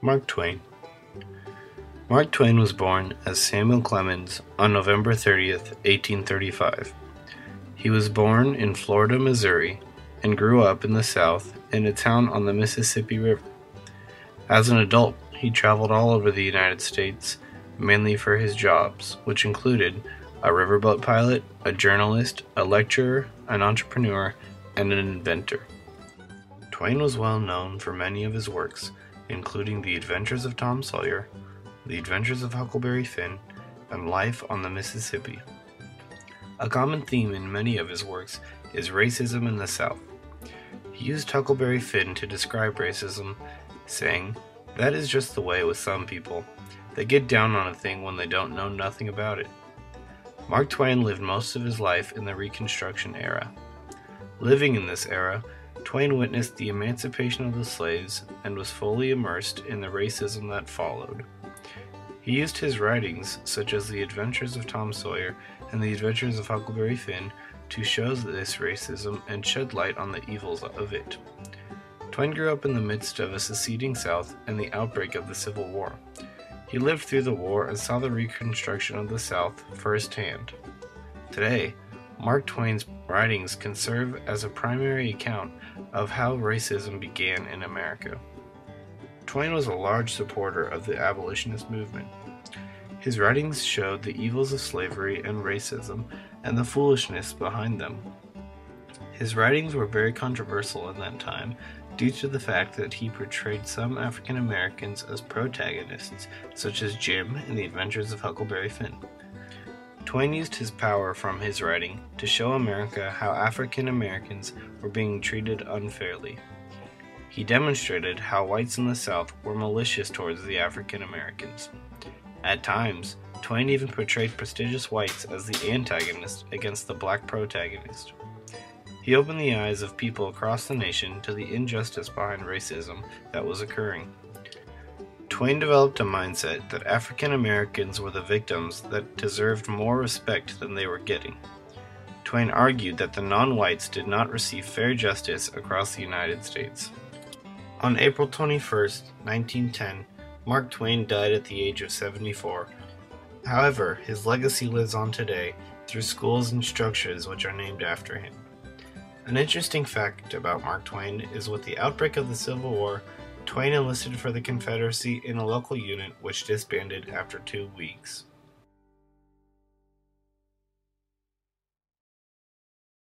Mark Twain. Mark Twain was born as Samuel Clemens on November 30th, 1835. He was born in Florida, Missouri, and grew up in the South in a town on the Mississippi River. As an adult, he traveled all over the United States, mainly for his jobs, which included a riverboat pilot, a journalist, a lecturer, an entrepreneur, and an inventor. Twain was well known for many of his works, including The Adventures of Tom Sawyer, The Adventures of Huckleberry Finn, and Life on the Mississippi. A common theme in many of his works is racism in the South. He used Huckleberry Finn to describe racism, saying, "That is just the way with some people. They get down on a thing when they don't know nothing about it." Mark Twain lived most of his life in the Reconstruction era. Living in this era, Twain witnessed the emancipation of the slaves and was fully immersed in the racism that followed. He used his writings, such as The Adventures of Tom Sawyer and The Adventures of Huckleberry Finn, to show this racism and shed light on the evils of it. Twain grew up in the midst of a seceding South and the outbreak of the Civil War. He lived through the war and saw the reconstruction of the South firsthand. Today, Mark Twain's writings can serve as a primary account of how racism began in America. Twain was a large supporter of the abolitionist movement. His writings showed the evils of slavery and racism and the foolishness behind them. His writings were very controversial in that time due to the fact that he portrayed some African Americans as protagonists, such as Jim in The Adventures of Huckleberry Finn. Twain used his power from his writing to show America how African Americans were being treated unfairly. He demonstrated how whites in the South were malicious towards the African Americans. At times, Twain even portrayed prestigious whites as the antagonist against the black protagonist. He opened the eyes of people across the nation to the injustice behind racism that was occurring. Twain developed a mindset that African Americans were the victims that deserved more respect than they were getting. Twain argued that the non-whites did not receive fair justice across the United States. On April 21st, 1910, Mark Twain died at the age of 74. However, his legacy lives on today through schools and structures which are named after him. An interesting fact about Mark Twain is with the outbreak of the Civil War, Twain enlisted for the Confederacy in a local unit which disbanded after 2 weeks.